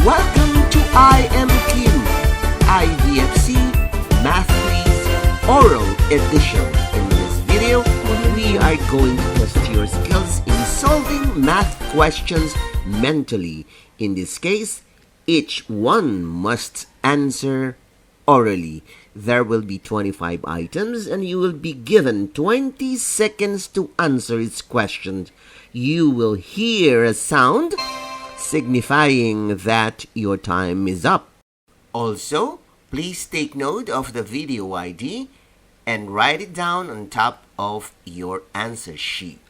Welcome to IVFC Math Quiz Oral Edition. In this video, we are going to test your skills in solving math questions mentally. In this case, each one must answer orally. There will be 25 items and you will be given 20 seconds to answer its questions. You will hear a sound signifying that your time is up. Also, please take note of the video ID and write it down on top of your answer sheet.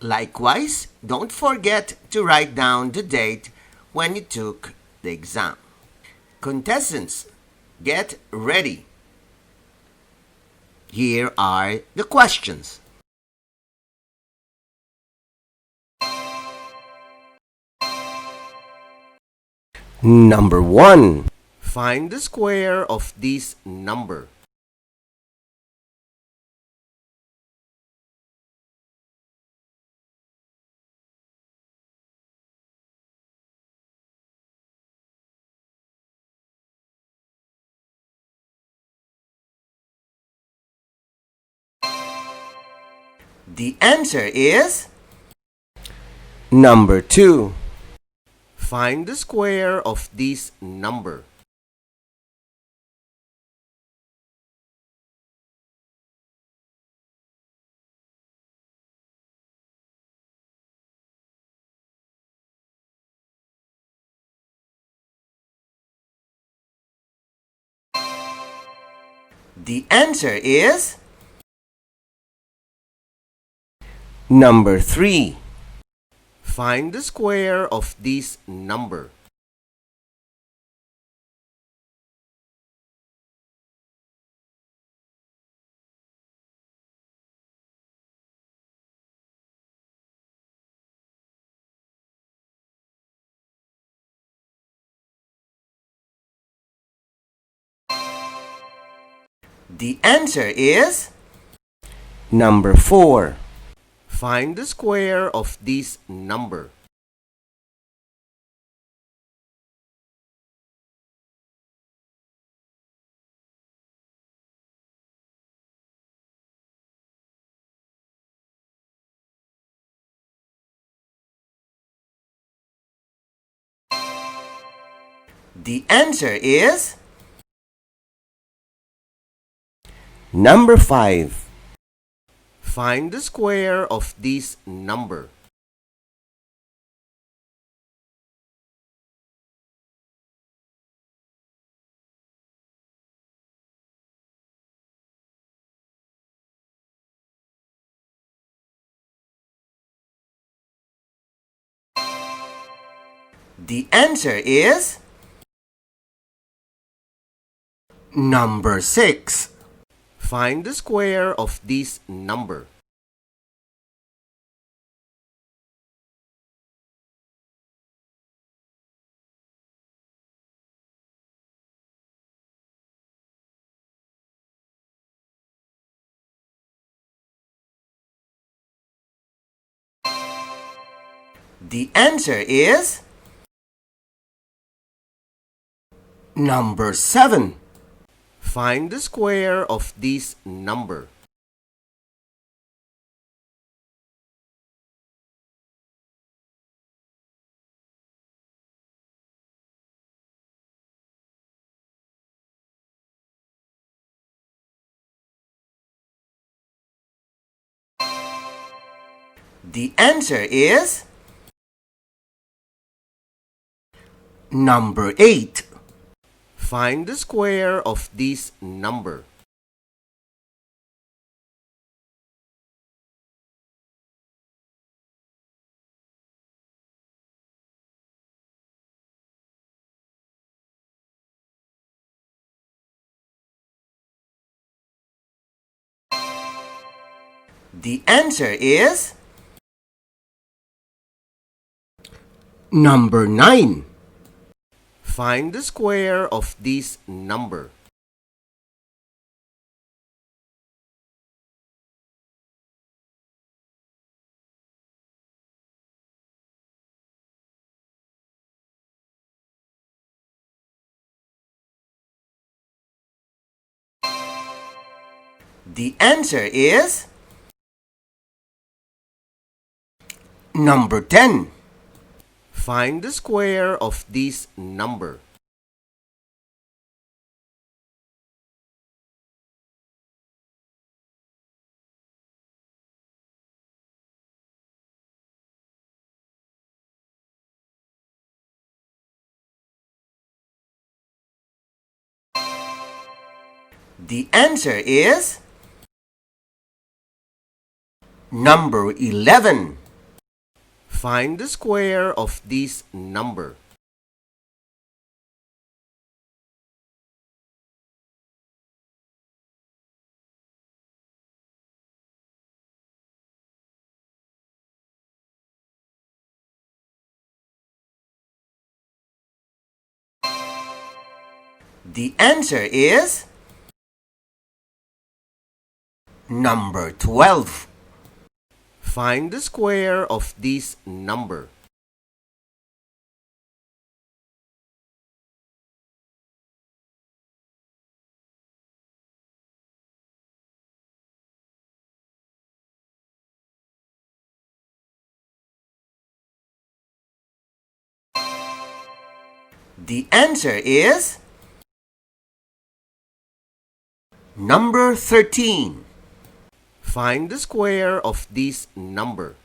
Likewise, don't forget to write down the date when you took the exam. Contestants, get ready. Here are the questions. Number 1. Find the square of this number. The answer is number 2. Find the square of this number. The answer is number 3. Find the square of this number. The answer is number 4. Find the square of this number. The answer is number 5. Find the square of this number. The answer is number 6. Find the square of this number. The answer is number 7. Find the square of this number. The answer is number 8. Find the square of this number. The answer is number 9. Find the square of this number. The answer is number 10. Find the square of this number. The answer is number 11. Find the square of this number. The answer is number 12. Find the square of this number. The answer is number 13. Find the square of this number.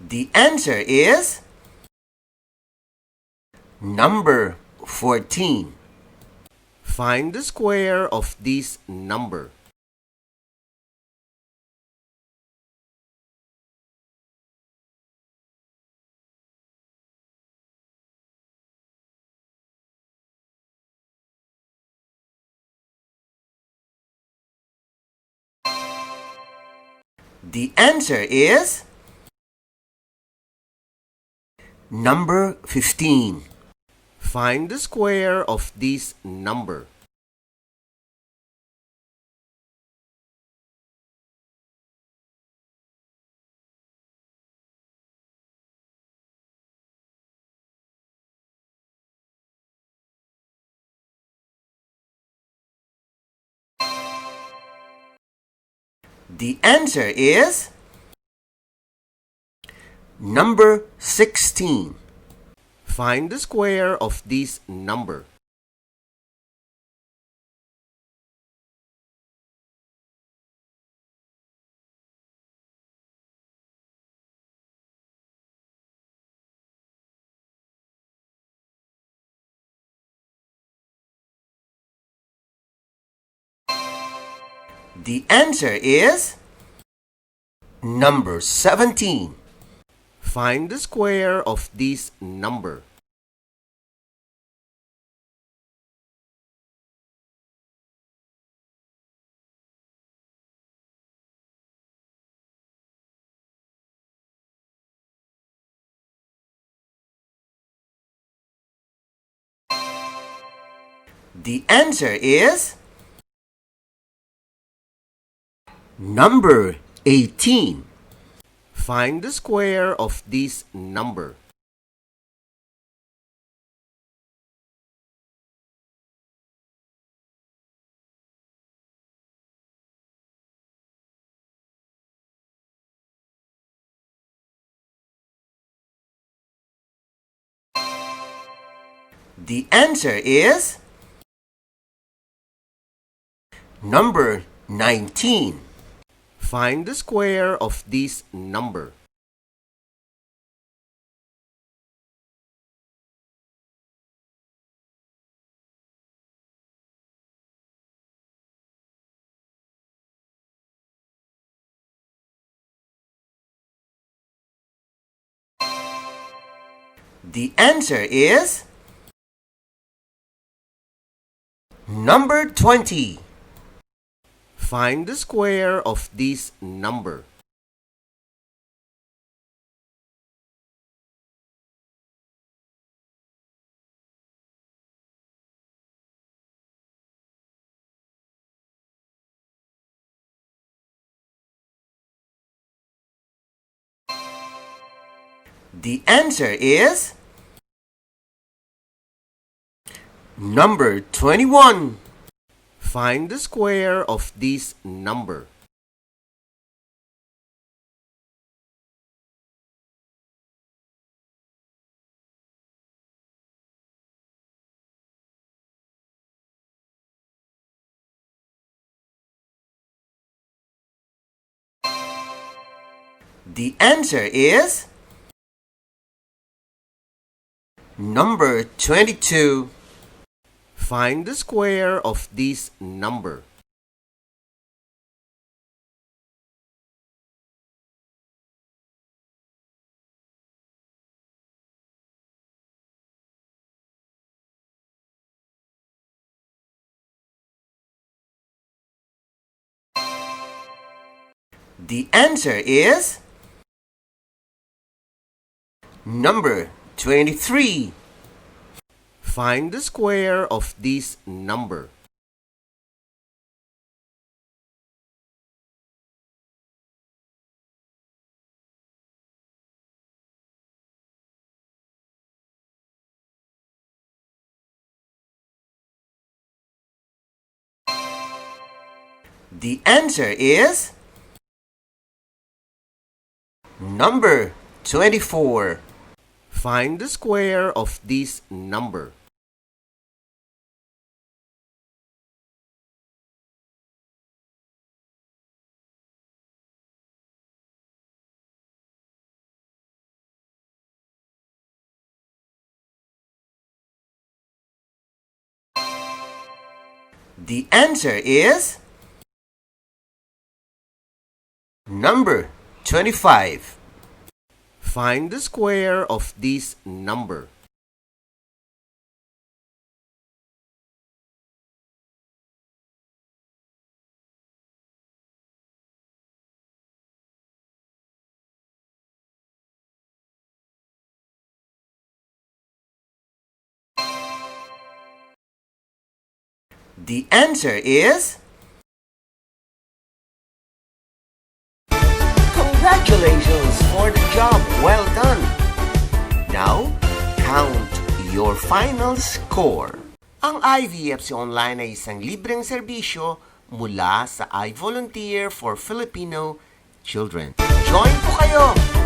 The answer is number 14. Find the square of this number. The answer is number 15. Find the square of this number. The answer is number 16. Find the square of this number. The answer is number 17. Find the square of this number. The answer is number 18. Find the square of this number. The answer is number 19. Find the square of this number. The answer is number 20. Find the square of this number. The answer is number 21. Find the square of this number. The answer is number 22. Find the square of this number. The answer is number 23. Find the square of this number. The answer is number 24. Find the square of this number. The answer is number 25. Find the square of this number. The answer is congratulations for the job well done. Now, count your final score. Ang IVFC Online ay isang libreng serbisyo mula sa I Volunteer for Filipino Children. Join po kayo!